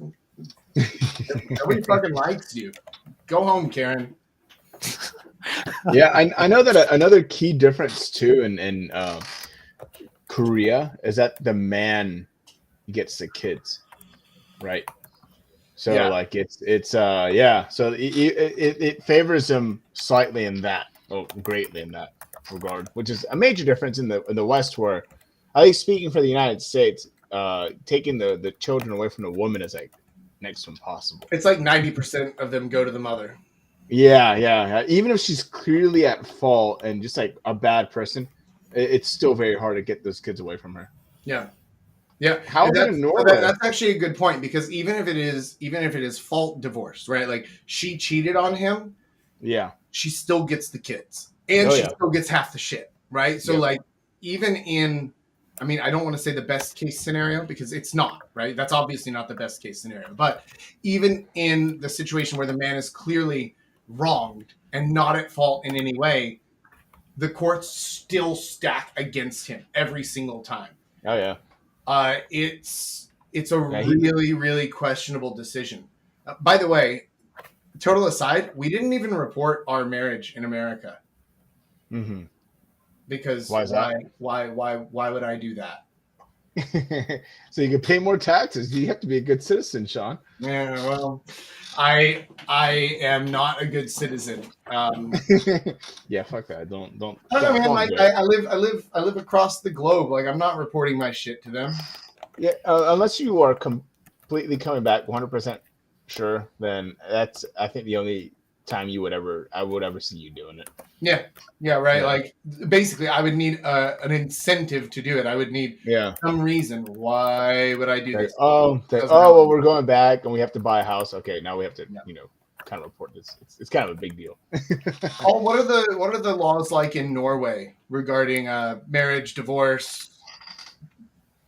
Nobody fucking likes you. Go home, Karen. Yeah, I know that another key difference too in Korea is that the man gets the kids, right? So Yeah. like it's yeah, so it favors him slightly in that, greatly in that regard, which is a major difference in the West, where at least speaking for the United States, taking the children away from the woman is like next to impossible. It's like 90% of them go to the mother. Yeah. Even if she's clearly at fault and just like a bad person, it's still very hard to get those kids away from her. Yeah. However, in Norway, that's actually a good point, because even if it is fault divorce, right? Like she cheated on him, yeah, she still gets the kids, and she still gets half the shit, right? So like, even in, I mean, I don't want to say the best case scenario because it's not, right? That's obviously not the best case scenario. But even in the situation where the man is clearly wronged and not at fault in any way, the courts still stack against him every single time. Oh yeah. It's a really questionable decision. By the way, total aside, we didn't even report our marriage in America. Mm-hmm. Because why is that? Why would I do that? So you can pay more taxes. You have to be a good citizen, Sean. Yeah, well, I am not a good citizen. Yeah, fuck that. Don't. I don't know, man. Like I live across the globe. Like I'm not reporting my shit to them. Yeah, unless you are completely coming back 100% sure, then that's, I think, the only time I would ever see you doing it. Yeah, right. Yeah. Like basically, I would need an incentive to do it. I would need some reason. Why would I do this? Well, we're going back and we have to buy a house. Okay, now we have to, kind of report this. It's kind of a big deal. Oh, what are the laws like in Norway regarding marriage, divorce,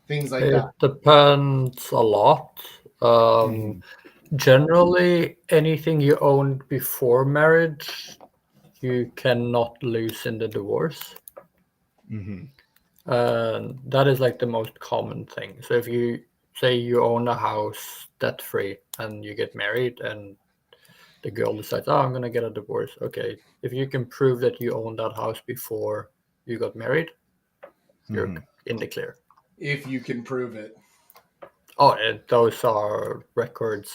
things like that? It depends a lot. Generally, anything you owned before marriage, you cannot lose in the divorce. That is like the most common thing. So if you say you own a house debt free and you get married and the girl decides, I'm going to get a divorce. Okay. If you can prove that you owned that house before you got married, you're in the clear. If you can prove it. Oh, those records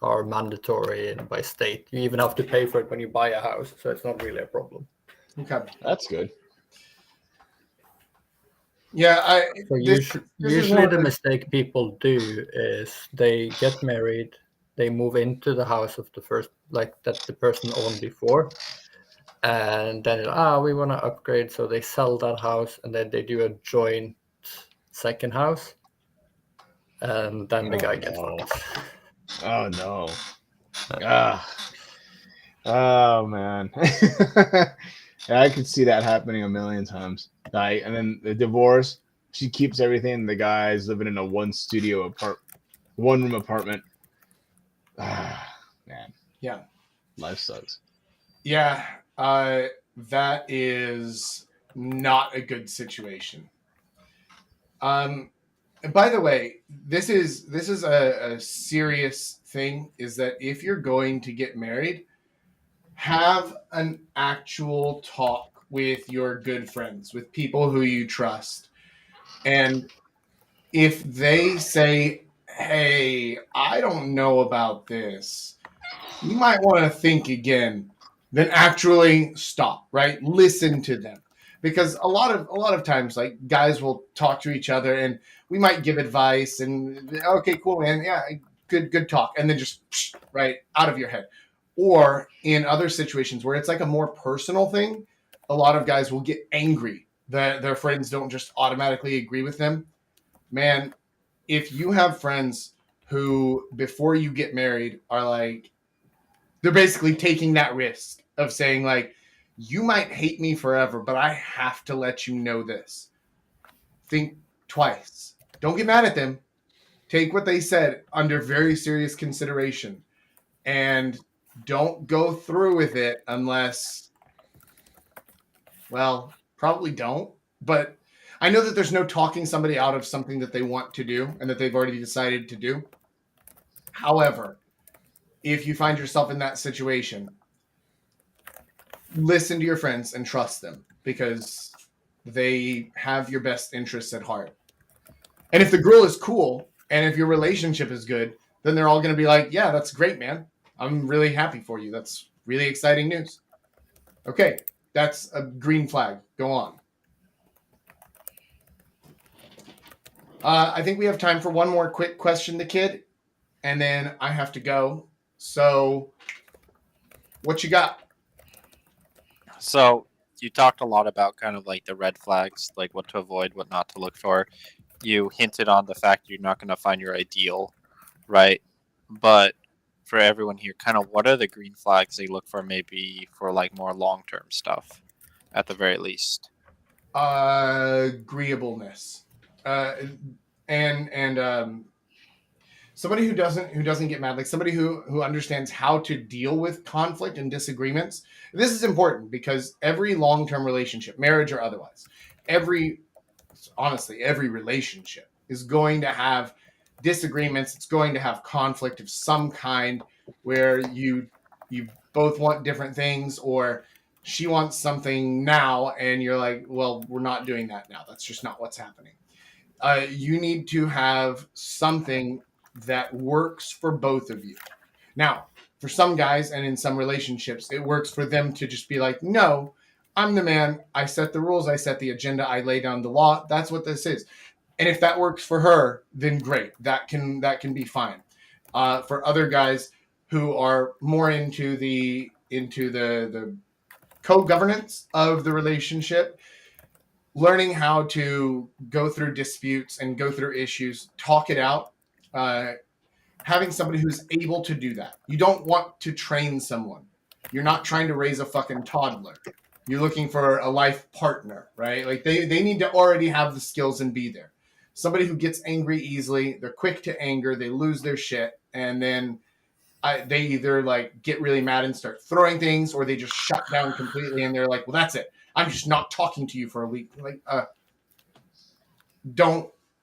are mandatory by state. You even have to pay for it when you buy a house, so it's not really a problem. Okay, that's good. Yeah, usually the mistake people do is they get married, they move into the house of the first, like that the person owned before, and then we want to upgrade, so they sell that house and then they do a joint second house. And then the guy gets fucked. Oh no. Oh man. I could see that happening a million times. Right? And then the divorce, she keeps everything. The guy's living in a one room apartment. Man. Yeah. Life sucks. Yeah. That is not a good situation. And by the way, this is a serious thing, is that if you're going to get married, have an actual talk with your good friends, with people who you trust. And if they say, hey, I don't know about this, you might want to think again, then actually stop, right? Listen to them. Because a lot of times, like, guys will talk to each other and we might give advice and okay, cool, man, yeah, good talk, and then just right out of your head. Or in other situations where it's like a more personal thing, a lot of guys will get angry that their friends don't just automatically agree with them. Man, if you have friends who before you get married are like, they're basically taking that risk of saying like, you might hate me forever, but I have to let you know this. Think twice. Don't get mad at them. Take what they said under very serious consideration, and don't go through with it unless, well, probably don't. But I know that there's no talking somebody out of something that they want to do and that they've already decided to do. However, if you find yourself in that situation, listen to your friends and trust them because they have your best interests at heart. And if the girl is cool and if your relationship is good, then they're all going to be like, yeah, that's great, man. I'm really happy for you. That's really exciting news. Okay, that's a green flag. Go on. I think we have time for one more quick question, the kid, and then I have to go. So, what you got? So you talked a lot about kind of like the red flags, like what to avoid, what not to look for. You hinted on the fact you're not going to find your ideal, right? But for everyone here, kind of what are the green flags they look for maybe for like more long-term stuff at the very least? Agreeableness. And somebody who doesn't get mad, like somebody who understands how to deal with conflict and disagreements. This is important because every long-term relationship, marriage or otherwise, honestly every relationship is going to have disagreements. It's going to have conflict of some kind where you both want different things, or she wants something now and you're like, well, we're not doing that now. That's just not what's happening. You need to have something that works for both of you. Now, for some guys and in some relationships, it works for them to just be like, no, I'm the man. I set the rules. I set the agenda. I lay down the law. That's what this is. And if that works for her, then great. That can be fine. For other guys who are more into the co-governance of the relationship, learning how to go through disputes and go through issues, talk it out, having somebody who's able to do that. You don't want to train someone. You're not trying to raise a fucking toddler. You're looking for a life partner, right? Like they need to already have the skills and be there. Somebody who gets angry easily, they're quick to anger, they lose their shit, and then they either like get really mad and start throwing things, or they just shut down completely and they're like, well, that's it. I'm just not talking to you for a week. Like,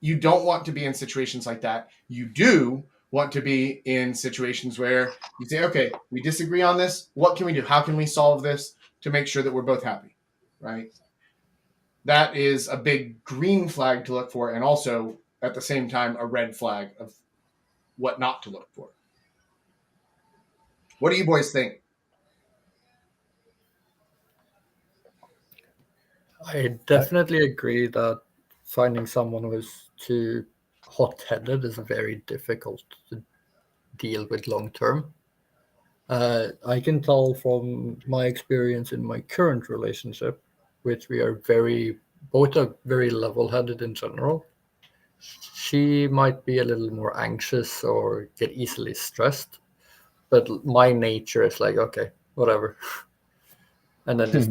you don't want to be in situations like that. You do want to be in situations where you say, okay, we disagree on this. What can we do? How can we solve this to make sure that we're both happy, right? That is a big green flag to look for, and also at the same time a red flag of what not to look for. What do you boys think? I definitely agree that finding someone who is too hot-headed is very difficult to deal with long term. I can tell from my experience in my current relationship, which we are both are very level-headed in general. She might be a little more anxious or get easily stressed, but my nature is like, okay, whatever, and then just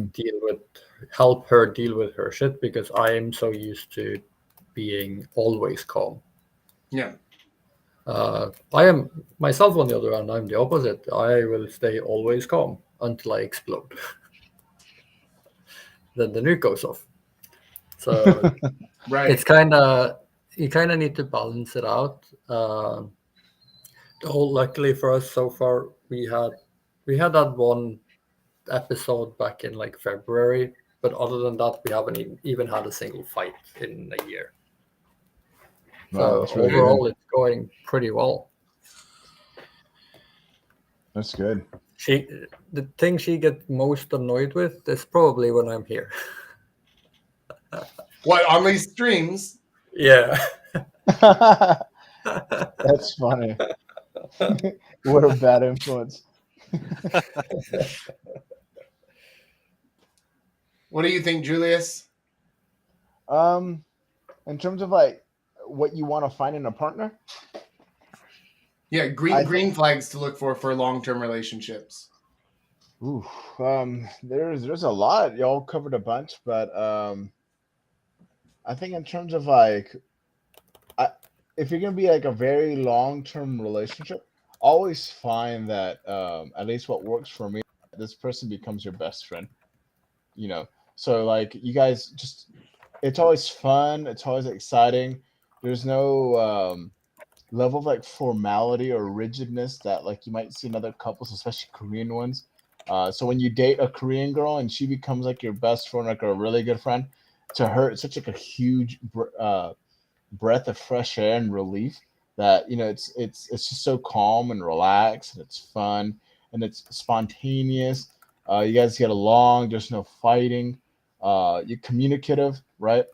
help her deal with her shit because I am so used to being always calm. Yeah. I am myself, on the other hand, I'm the opposite. I will stay always calm until I explode. Then the nuke goes off. So Right. it's kind of, you kind of need to balance it out. Luckily for us so far, we had that one episode back in like February, but other than that, we haven't even had a single fight in a year. Wow, So that's really overall, good. it's going pretty well. That's good. The thing she gets most annoyed with is probably when I'm here. What, on these streams? Yeah. That's funny. What a bad influence. What do you think, Julius? In terms of like what you want to find in a partner, Yeah, I green flags to look for long-term relationships. ooh, there's a lot. Y'all covered a bunch, but I think in terms of like, if you're gonna be like a very long-term relationship, always find that at least what works for me, this person becomes your best friend. You know, so like you guys just, it's always fun. It's always exciting. There's no level of like formality or rigidness that like you might see in other couples, especially Korean ones. So when you date a Korean girl and she becomes like your best friend, like a really good friend, to her it's such like a huge breath of fresh air and relief that it's just so calm and relaxed and it's fun and it's spontaneous. You guys get along. There's no fighting. You're communicative, right?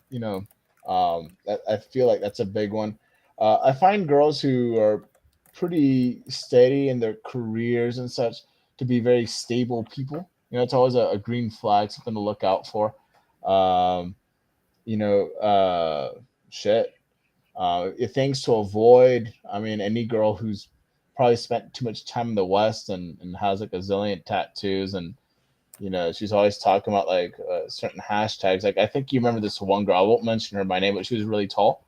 I feel like that's a big one. I find girls who are pretty steady in their careers and such to be very stable people. It's always a green flag, something to look out for. Um, you know, shit. Things to avoid. I mean, any girl who's probably spent too much time in the West and has like a zillion tattoos and she's always talking about like certain hashtags. Like I think you remember this one girl. I won't mention her by name, but she was really tall.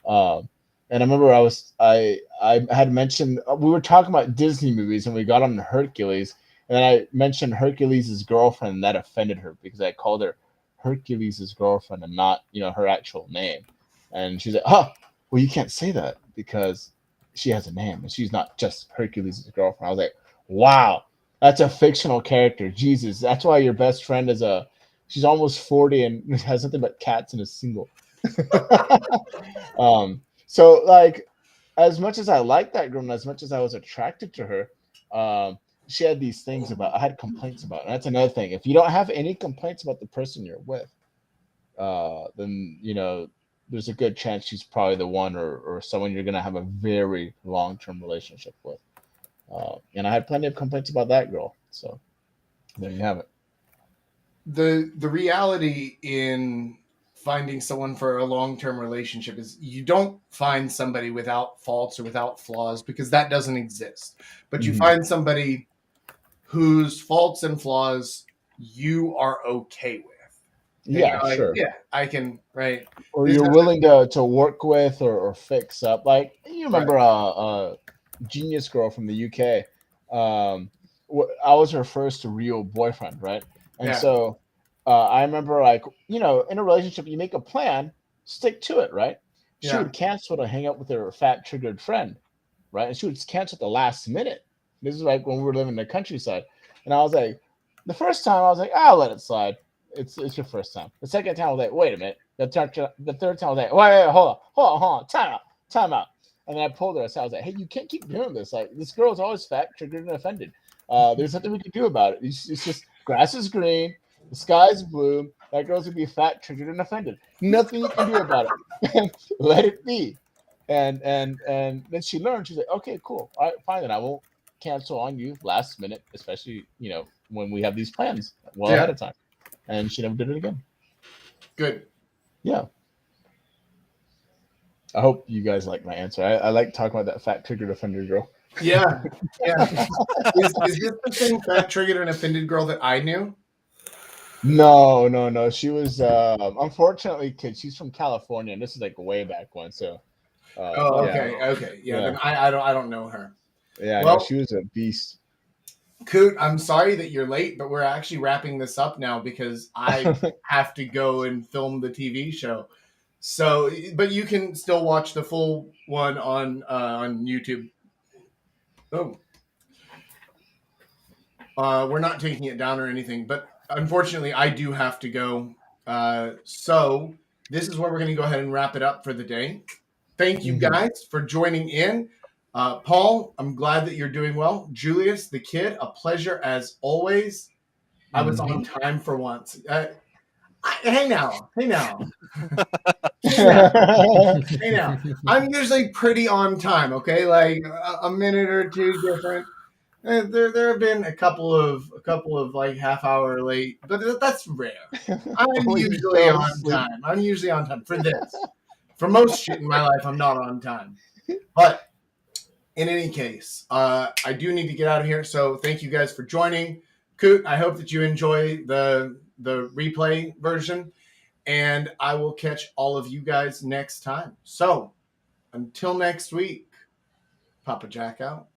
Um, and I remember I had mentioned we were talking about Disney movies and we got on Hercules, and then I mentioned Hercules' girlfriend, and that offended her because I called her Hercules' girlfriend and not her actual name. And she's like, "Oh, well, you can't say that because she has a name and she's not just Hercules' girlfriend." I was like, "Wow, that's a fictional character. Jesus, that's why your best friend is she's almost 40 and has nothing but cats and is single." So like, as much as I liked that girl and as much as I was attracted to her, she had these things about I had complaints about. And that's another thing. If you don't have any complaints about the person you're with, then there's a good chance she's probably the one or someone you're gonna have a very long-term relationship with. And I had plenty of complaints about that girl. So there you have it. The reality in finding someone for a long-term relationship is you don't find somebody without faults or without flaws, because that doesn't exist. But you Mhm. find somebody whose faults and flaws you are okay with. And Yeah, you're like, sure. yeah, I can, right? Or This you're doesn't, willing to work with or fix up. Like you right. remember a genius girl from the UK. I was her first real boyfriend, right? And Yeah. so I remember, like, in a relationship, you make a plan, stick to it, right? She Yeah. would cancel to hang out with her fat triggered friend, right? And she would cancel at the last minute. This is like when we were living in the countryside, and I was like, the first time I was like, I'll let it slide. It's your first time. The second time I was like, wait a minute. The third time I was like, wait, hold on, time out. And then I pulled her aside. I was like, hey, you can't keep doing this. Like, this girl's always fat, triggered, and offended. There's nothing we can do about it. It's just grass is green, the sky's blue. That girl's gonna be fat, triggered, and offended. Nothing you can do about it. Let it be. And then she learned. She's like, okay, cool. All right, fine. Then I won't cancel on you last minute, especially when we have these plans well ahead Yeah. of time. And she never did it again. Good. Yeah. I hope you guys like my answer. I like talking about that fat triggered offender girl. Yeah. Yeah. Is this the same fat triggered and offended girl that I knew? No. She was unfortunately, kid. She's from California, and this is like way back when. So, Oh, yeah, okay. Okay. Yeah. yeah, Then I don't know her. yeah. No, Well, she was a beast. Coot, I'm sorry that you're late, but we're actually wrapping this up now because I have to go and film the TV show. So, but you can still watch the full one on YouTube. Oh, We're not taking it down or anything, but unfortunately, I do have to go. So this is where we're going to go ahead and wrap it up for the day. Thank you guys for joining in. Paul, I'm glad that you're doing well. Julius, the kid, a pleasure as always. I was on time for once. Hey now. Hey now. Hey now. I'm usually pretty on time, okay? Like a minute or two different. There have been a couple of like half hour late, but that's rare. I'm When you usually fell on asleep. time. I'm usually on time for this. For most shit in my life, I'm not on time. But in any case, I do need to get out of here. So thank you guys for joining. Coot, I hope that you enjoy the replay version, and I will catch all of you guys next time. So until next week, Papa Jack out.